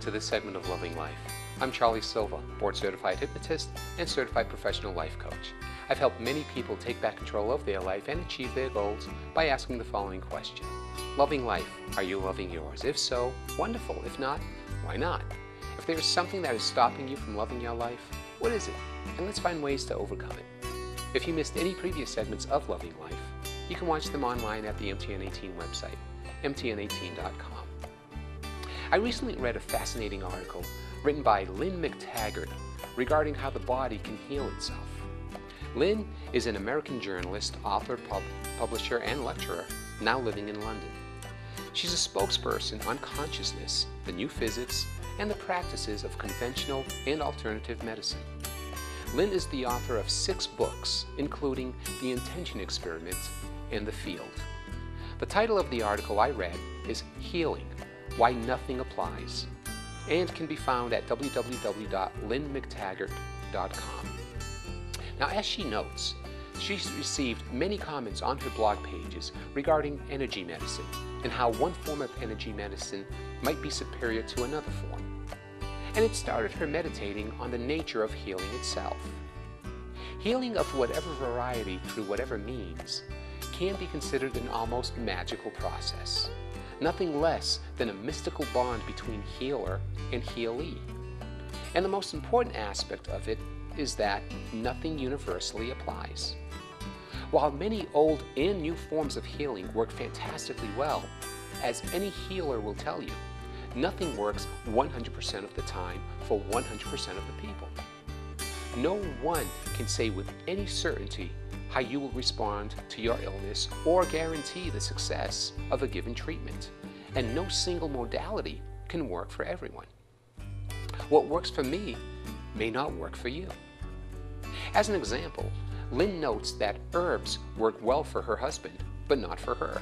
to this segment of Loving Life. I'm Charlie Silva, board-certified hypnotist and certified professional life coach. I've helped many people take back control of their life and achieve their goals by asking the following question. Loving life, are you loving yours? If so, wonderful. If not, why not? If there is something that is stopping you from loving your life, what is it? And let's find ways to overcome it. If you missed any previous segments of Loving Life, you can watch them online at the MTN18 website, mtn18.com. I recently read a fascinating article written by Lynn McTaggart regarding how the body can heal itself. Lynn is an American journalist, author, publisher, and lecturer, now living in London. She's a spokesperson on consciousness, the new physics, and the practices of conventional and alternative medicine. Lynn is the author of 6 books, including The Intention Experiment and The Field. The title of the article I read is Healing, Why Nothing Applies, and can be found at www.lynnmctaggart.com. Now, as she notes, she's received many comments on her blog pages regarding energy medicine and how one form of energy medicine might be superior to another form. And it started her meditating on the nature of healing itself. Healing of whatever variety through whatever means can be considered an almost magical process. Nothing less than a mystical bond between healer and healee. And the most important aspect of it is that nothing universally applies. While many old and new forms of healing work fantastically well, as any healer will tell you, nothing works 100% of the time for 100% of the people. No one can say with any certainty how you will respond to your illness or guarantee the success of a given treatment, and no single modality can work for everyone. What works for me may not work for you. As an example, Lynn notes that herbs work well for her husband, but not for her.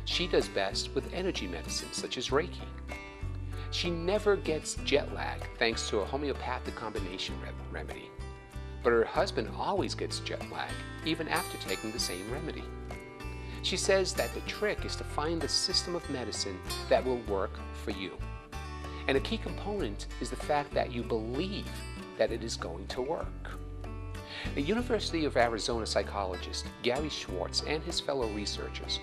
She does best with energy medicine such as Reiki. She never gets jet lag thanks to a homeopathic combination remedy, but her husband always gets jet lag even after taking the same remedy. She says that the trick is to find the system of medicine that will work for you. And a key component is the fact that you believe that it is going to work. The University of Arizona psychologist Gary Schwartz and his fellow researchers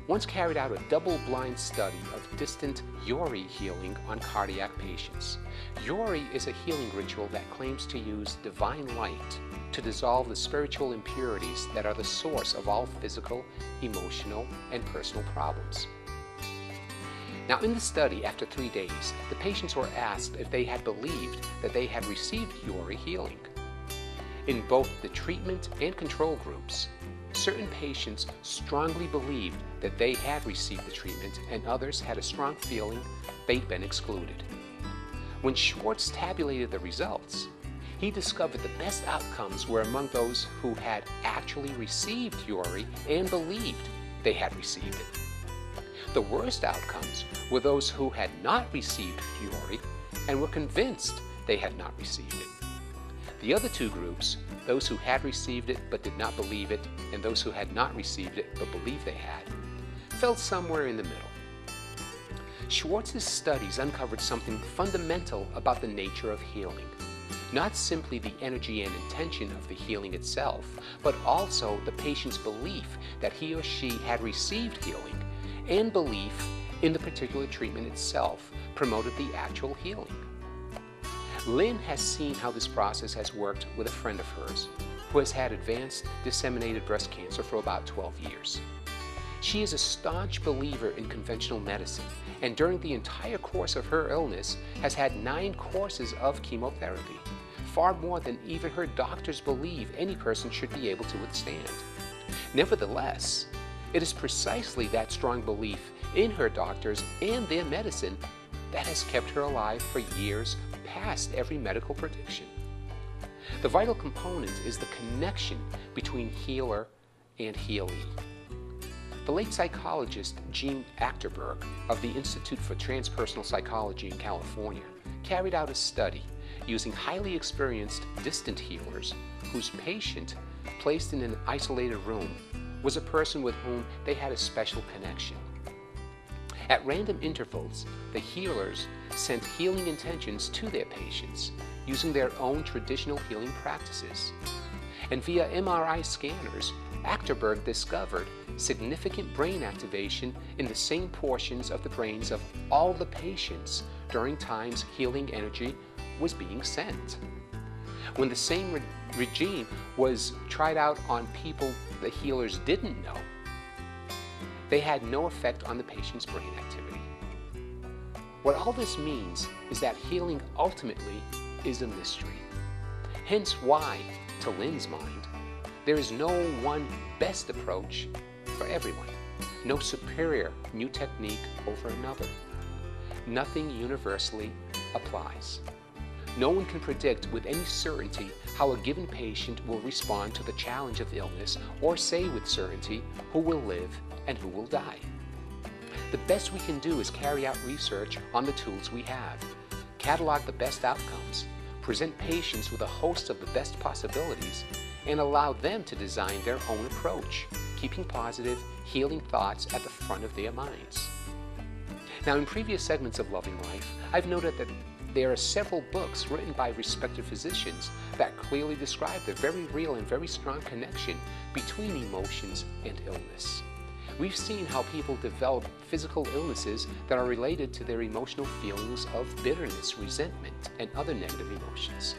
once carried out a double-blind study of distant Yori healing on cardiac patients. Yori is a healing ritual that claims to use divine light to dissolve the spiritual impurities that are the source of all physical, emotional, and personal problems. Now, in the study, after 3 days, the patients were asked if they had believed that they had received Yori healing. In both the treatment and control groups, certain patients strongly believed that they had received the treatment, and others had a strong feeling they'd been excluded. When Schwartz tabulated the results, he discovered the best outcomes were among those who had actually received Yori and believed they had received it. The worst outcomes were those who had not received Yori and were convinced they had not received it. The other 2 groups, those who had received it but did not believe it, and those who had not received it but believed they had, fell somewhere in the middle. Schwartz's studies uncovered something fundamental about the nature of healing. Not simply the energy and intention of the healing itself, but also the patient's belief that he or she had received healing, and belief in the particular treatment itself promoted the actual healing. Lynn has seen how this process has worked with a friend of hers who has had advanced disseminated breast cancer for about 12 years. She is a staunch believer in conventional medicine, and during the entire course of her illness has had 9 courses of chemotherapy, far more than even her doctors believe any person should be able to withstand. Nevertheless, it is precisely that strong belief in her doctors and their medicine that has kept her alive for years past every medical prediction. The vital component is the connection between healer and healee. The late psychologist Gene Achterberg of the Institute for Transpersonal Psychology in California carried out a study using highly experienced distant healers whose patient, placed in an isolated room, was a person with whom they had a special connection. At random intervals, the healers sent healing intentions to their patients using their own traditional healing practices. And via MRI scanners, Achterberg discovered significant brain activation in the same portions of the brains of all the patients during times healing energy was being sent. When the same regime was tried out on people the healers didn't know, they had no effect on the patient's brain activity. What all this means is that healing ultimately is a mystery. Hence why, to Lynn's mind, there is no one best approach for everyone, no superior new technique over another. Nothing universally applies. No one can predict with any certainty how a given patient will respond to the challenge of illness, or say with certainty who will live and who will die. The best we can do is carry out research on the tools we have, catalog the best outcomes, present patients with a host of the best possibilities, and allow them to design their own approach, keeping positive, healing thoughts at the front of their minds. Now, in previous segments of Loving Life, I've noted that there are several books written by respected physicians that clearly describe the very real and very strong connection between emotions and illness. We've seen how people develop physical illnesses that are related to their emotional feelings of bitterness, resentment, and other negative emotions.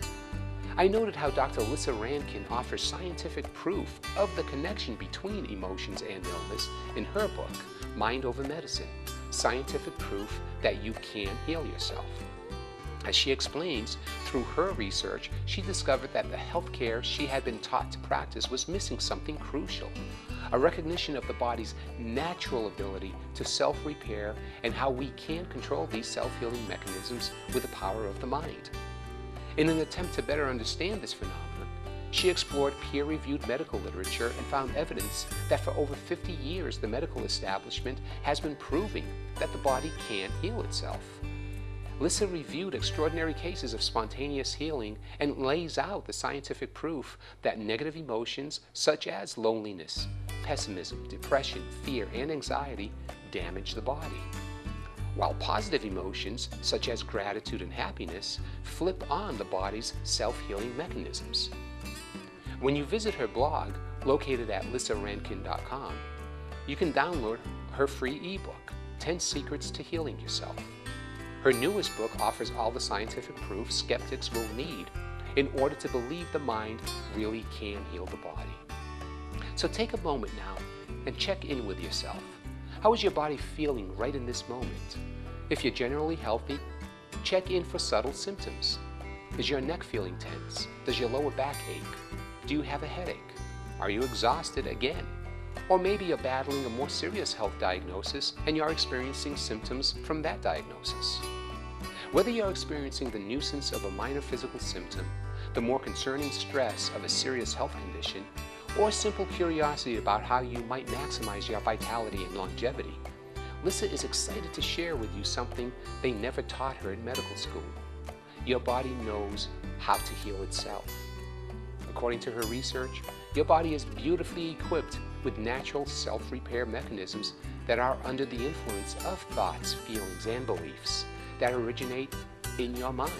I noted how Dr. Lissa Rankin offers scientific proof of the connection between emotions and illness in her book, Mind Over Medicine, Scientific Proof That You Can Heal Yourself. As she explains, through her research, she discovered that the healthcare she had been taught to practice was missing something crucial, a recognition of the body's natural ability to self-repair and how we can control these self-healing mechanisms with the power of the mind. In an attempt to better understand this phenomenon, she explored peer-reviewed medical literature and found evidence that for over 50 years the medical establishment has been proving that the body can heal itself. Lissa reviewed extraordinary cases of spontaneous healing and lays out the scientific proof that negative emotions such as loneliness, pessimism, depression, fear, and anxiety damage the body, while positive emotions such as gratitude and happiness flip on the body's self-healing mechanisms. When you visit her blog, located at lissarankin.com, you can download her free ebook, 10 Secrets to Healing Yourself. Her newest book offers all the scientific proof skeptics will need in order to believe the mind really can heal the body. So take a moment now and check in with yourself. How is your body feeling right in this moment? If you're generally healthy, check in for subtle symptoms. Is your neck feeling tense? Does your lower back ache? Do you have a headache? Are you exhausted again? Or maybe you're battling a more serious health diagnosis and you're experiencing symptoms from that diagnosis. Whether you're experiencing the nuisance of a minor physical symptom, the more concerning stress of a serious health condition, or simple curiosity about how you might maximize your vitality and longevity, Lissa is excited to share with you something they never taught her in medical school. Your body knows how to heal itself. According to her research, your body is beautifully equipped with natural self-repair mechanisms that are under the influence of thoughts, feelings, and beliefs that originate in your mind.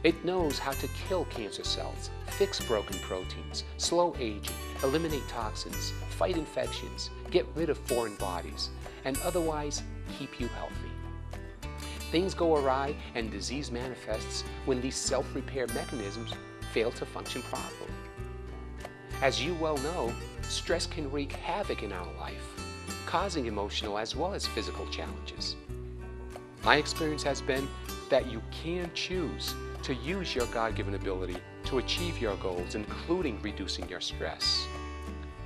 It knows how to kill cancer cells, fix broken proteins, slow aging, eliminate toxins, fight infections, get rid of foreign bodies, and otherwise keep you healthy. Things go awry and disease manifests when these self-repair mechanisms fail to function properly. As you well know, stress can wreak havoc in our life, causing emotional as well as physical challenges. My experience has been that you can choose to use your God-given ability to achieve your goals, including reducing your stress.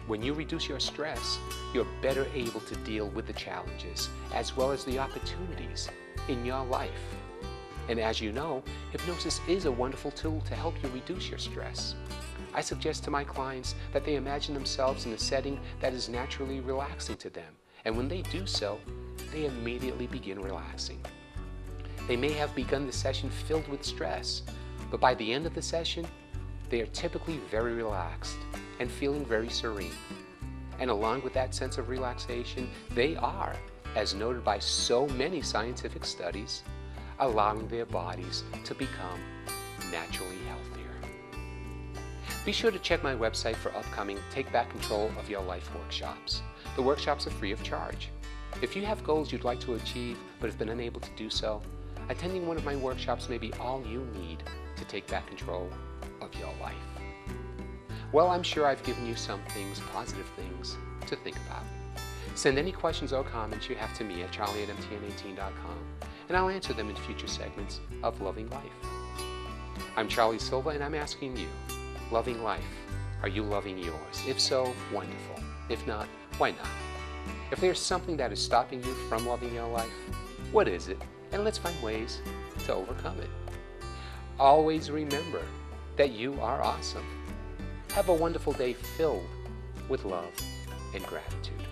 When you reduce your stress, you're better able to deal with the challenges as well as the opportunities in your life. And as you know, hypnosis is a wonderful tool to help you reduce your stress. I suggest to my clients that they imagine themselves in a setting that is naturally relaxing to them, and when they do so, they immediately begin relaxing. They may have begun the session filled with stress, but by the end of the session, they are typically very relaxed and feeling very serene. And along with that sense of relaxation, they are as noted by so many scientific studies, allowing their bodies to become naturally healthier. Be sure to check my website for upcoming Take Back Control of Your Life workshops. The workshops are free of charge. If you have goals you'd like to achieve but have been unable to do so, attending one of my workshops may be all you need to take back control of your life. Well, I'm sure I've given you some things, positive things, to think about. Send any questions or comments you have to me at charlie@mtn18.com, and I'll answer them in future segments of Loving Life. I'm Charlie Silva, and I'm asking you, loving life, are you loving yours? If so, wonderful. If not, why not? If there's something that is stopping you from loving your life, what is it? And let's find ways to overcome it. Always remember that you are awesome. Have a wonderful day filled with love and gratitude.